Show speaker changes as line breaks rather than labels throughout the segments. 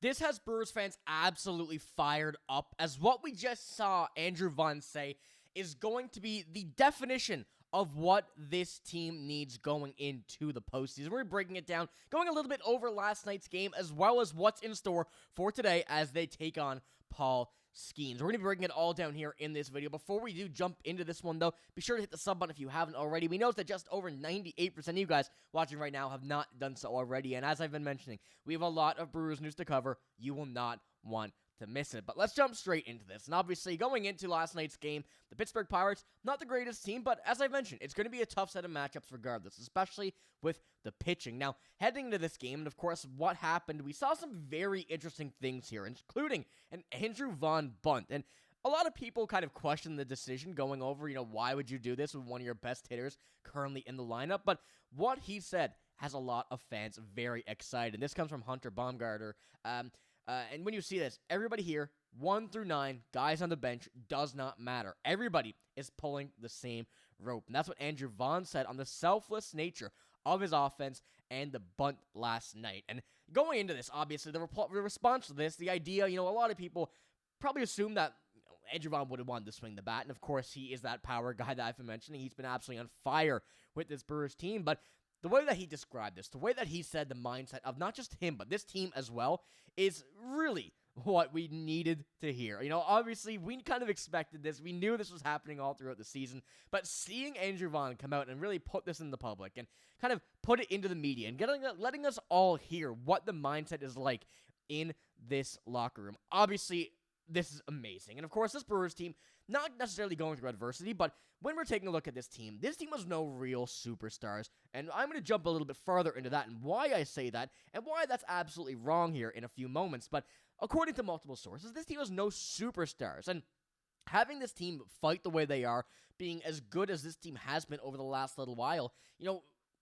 This has Brewers fans absolutely fired up, as what we just saw Andrew Vaughn say is going to be the definition of what this team needs going into the postseason. We're breaking it down, going a little bit over last night's game, as well as what's in store for today as they take on Paul Skenes. We're going to be breaking it all down here in this video. Before we do jump into this one, though, be sure to hit the sub button if you haven't already. We noticed that just over 98% of you guys watching right now have not done so already, and as I've been mentioning, we have a lot of Brewers news to cover. You will not want to miss it. But let's jump straight into this. And obviously, going into last night's game, the Pittsburgh Pirates, not the greatest team, but as I mentioned, it's going to be a tough set of matchups regardless, especially with the pitching. Now, heading into this game, and of course, what happened, we saw some very interesting things here, including an Andrew Vaughn bunt. And a lot of people kind of question the decision going over, why would you do this with one of your best hitters currently in the lineup? But what he said has a lot of fans very excited. And this comes from Hunter Baumgartner. And when you see this, everybody here, 1 through 9, guys on the bench, does not matter. Everybody is pulling the same rope. And that's what Andrew Vaughn said on the selfless nature of his offense and the bunt last night. And going into this, obviously, the response to this, the idea, a lot of people probably assume that Andrew Vaughn would have wanted to swing the bat. And of course, he is that power guy that I've been mentioning. He's been absolutely on fire with this Brewers team. But the way that he described this, the way that he said the mindset of not just him, but this team as well, is really what we needed to hear. Obviously, we kind of expected this. We knew this was happening all throughout the season. But seeing Andrew Vaughn come out and really put this in the public and kind of put it into the media and letting us all hear what the mindset is like in this locker room. Obviously, this is amazing. And of course, this Brewers team, not necessarily going through adversity, but when we're taking a look at this team has no real superstars. And I'm going to jump a little bit further into that and why I say that and why that's absolutely wrong here in a few moments. But according to multiple sources, this team has no superstars. And having this team fight the way they are, being as good as this team has been over the last little while,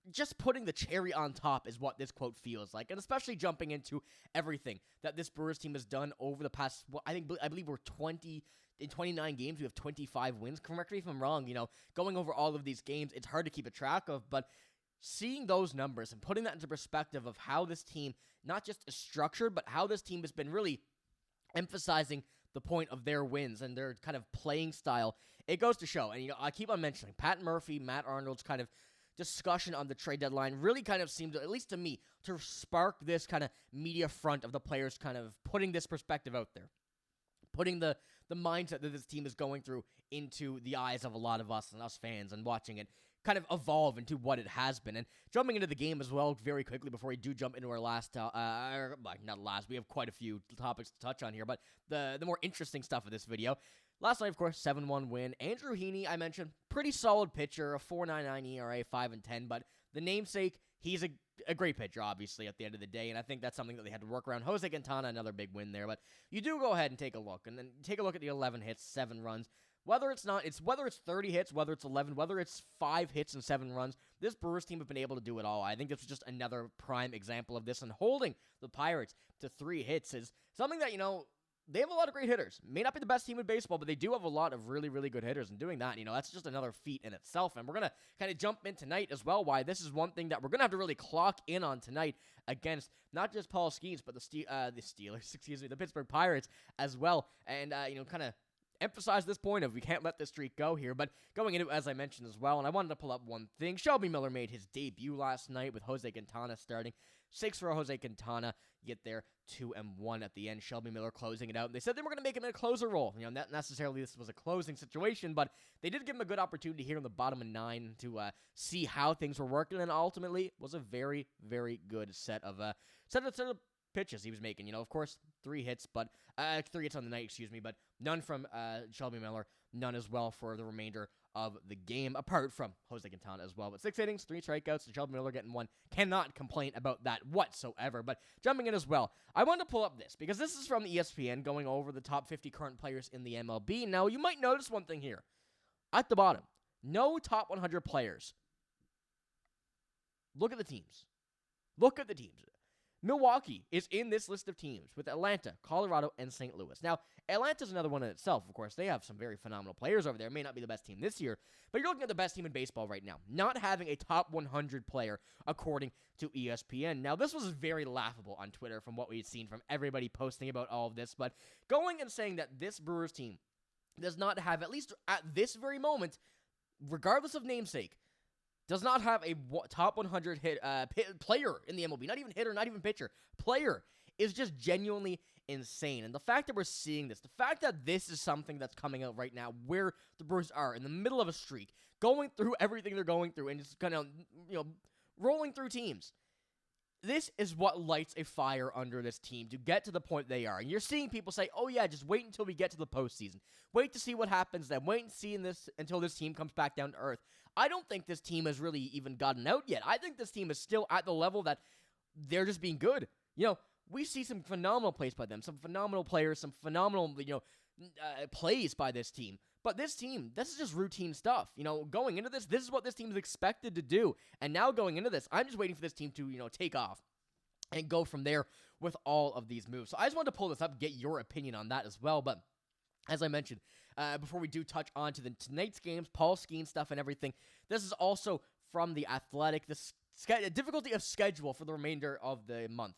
just putting the cherry on top is what this quote feels like, and especially jumping into everything that this Brewers team has done over the past, I believe we're 29 games, we have 25 wins. Correct me if I'm wrong, going over all of these games, it's hard to keep a track of, but seeing those numbers and putting that into perspective of how this team not just is structured, but how this team has been really emphasizing the point of their wins and their kind of playing style, it goes to show. And, I keep on mentioning Pat Murphy, Matt Arnold's kind of discussion on the trade deadline really kind of seemed, at least to me, to spark this kind of media front of the players kind of putting this perspective out there, putting the mindset that this team is going through into the eyes of a lot of us and us fans and watching it kind of evolve into what it has been. And jumping into the game as well very quickly before we do jump into our last, we have quite a few topics to touch on here, but the more interesting stuff of this video. Last night, of course, 7-1 win. Andrew Heaney, I mentioned, pretty solid pitcher, a 4.99 ERA, 5-10, but the namesake, he's a great pitcher, obviously, at the end of the day, and I think that's something that they had to work around. Jose Quintana, another big win there, but you do go ahead and take a look, and then take a look at the 11 hits, 7 runs. Whether it's 30 hits, whether it's 11, whether it's 5 hits and 7 runs, this Brewers team have been able to do it all. I think this was just another prime example of this, and holding the Pirates to 3 hits is something that, they have a lot of great hitters. May not be the best team in baseball, but they do have a lot of really, really good hitters. And doing that, that's just another feat in itself. And we're going to kind of jump in tonight as well, why this is one thing that we're going to have to really clock in on tonight against not just Paul Skenes, but the Steelers, the Pittsburgh Pirates as well. And, kind of emphasize this point of we can't let this streak go here, but going into it, as I mentioned as well, and I wanted to pull up one thing. Shelby Miller made his debut last night with Jose Quintana starting. 6 for Jose Quintana, get there 2-1 at the end. Shelby Miller closing it out. They said they were going to make him in a closer role. Not necessarily this was a closing situation, but they did give him a good opportunity here in the bottom of 9 to see how things were working, and ultimately was a very, very good set of pitches he was making. Of course, 3 hits, but 3 hits on the night, but none from Shelby Miller, none as well for the remainder of the game, apart from Jose Quintana as well. But 6 innings, 3 strikeouts, and Shelby Miller getting 1. Cannot complain about that whatsoever. But jumping in as well, I wanted to pull up this, because this is from ESPN going over the top 50 current players in the MLB. Now, you might notice one thing here. At the bottom, no top 100 players. Look at the teams. Milwaukee is in this list of teams with Atlanta, Colorado, and St. Louis. Now, Atlanta's another one in itself. Of course, they have some very phenomenal players over there. It may not be the best team this year, but you're looking at the best team in baseball right now, not having a top 100 player according to ESPN. Now, this was very laughable on Twitter from what we've seen from everybody posting about all of this, but going and saying that this Brewers team does not have, at least at this very moment, regardless of namesake, does not have a top 100 player in the MLB. Not even hitter, not even pitcher. Player is just genuinely insane. And the fact that we're seeing this, the fact that this is something that's coming out right now, where the Brewers are in the middle of a streak, going through everything they're going through, and just kind of, rolling through teams. This is what lights a fire under this team to get to the point they are. And you're seeing people say, oh yeah, just wait until we get to the postseason. Wait to see what happens then. Wait and see until this team comes back down to earth. I don't think this team has really even gotten out yet. I think this team is still at the level that they're just being good. We see some phenomenal plays by them, some phenomenal players, some phenomenal, plays by this team. But this team, this is just routine stuff. Going into this is what this team is expected to do. And now going into this, I'm just waiting for this team to, take off and go from there with all of these moves. So I just wanted to pull this up, get your opinion on that as well. But as I mentioned, before we do touch on to tonight's games, Paul Skenes stuff and everything, this is also from The Athletic, the difficulty of schedule for the remainder of the month.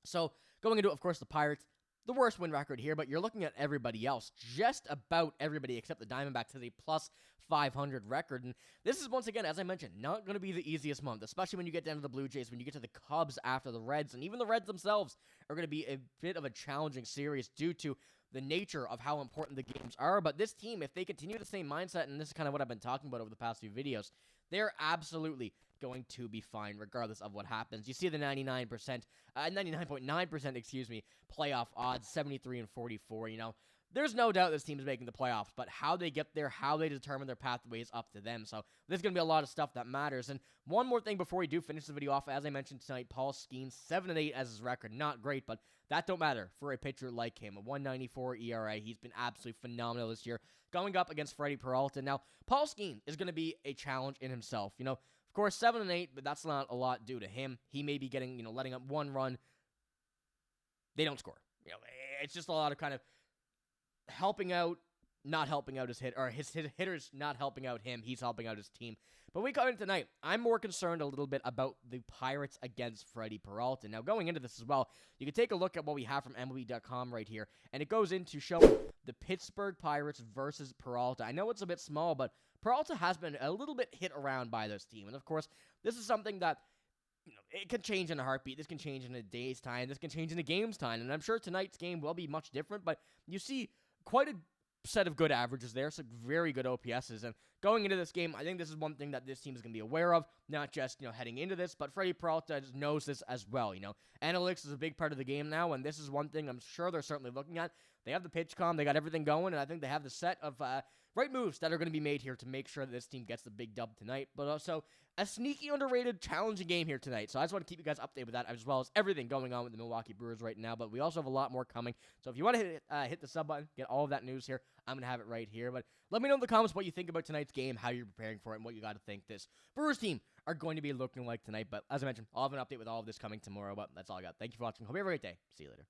So going into, of course, the Pirates, the worst win record here, but you're looking at everybody else. Just about everybody except the Diamondbacks has a plus 500 record. And this is, once again, as I mentioned, not going to be the easiest month, especially when you get down to the Blue Jays, when you get to the Cubs after the Reds, and even the Reds themselves are going to be a bit of a challenging series due to the nature of how important the games are. But this team, if they continue the same mindset, and this is kind of what I've been talking about over the past few videos, they're absolutely going to be fine regardless of what happens. You see the 99.9%, playoff odds, 73 and 44, There's no doubt this team is making the playoffs, but how they get there, how they determine their pathway is up to them. So there's going to be a lot of stuff that matters. And one more thing before we do finish the video off, as I mentioned tonight, Paul Skenes, 7-8 as his record. Not great, but that don't matter for a pitcher like him. A 1.94 ERA. He's been absolutely phenomenal this year, going up against Freddy Peralta. Now, Paul Skenes is going to be a challenge in himself. Of course, 7-8, but that's not a lot due to him. He may be getting, letting up one run. They don't score. It's just a lot of kind of helping out, not helping out his hitters not helping out him. He's helping out his team. But we come in tonight, I'm more concerned a little bit about the Pirates against Freddy Peralta. Now, going into this as well, you can take a look at what we have from MLB.com right here, and it goes into showing the Pittsburgh Pirates versus Peralta. I know it's a bit small, but Peralta has been a little bit hit around by this team. And, of course, this is something that it can change in a heartbeat. This can change in a day's time. This can change in a game's time. And I'm sure tonight's game will be much different, but you see quite a set of good averages there, some very good OPSs. And going into this game, I think this is one thing that this team is going to be aware of, not just, heading into this, but Freddy Peralta knows this as well. Analytics is a big part of the game now, and this is one thing I'm sure they're certainly looking at. They have the pitch com, they got everything going, and I think they have the set of right moves that are going to be made here to make sure that this team gets the big dub tonight, but also a sneaky, underrated, challenging game here tonight. So I just want to keep you guys updated with that, as well as everything going on with the Milwaukee Brewers right now, but we also have a lot more coming. So if you want to hit the sub button, get all of that news here, I'm going to have it right here. But let me know in the comments what you think about tonight's game, how you're preparing for it, and what you got to think this Brewers team are going to be looking like tonight. But as I mentioned, I'll have an update with all of this coming tomorrow, but that's all I got. Thank you for watching. Hope you have a great day. See you later.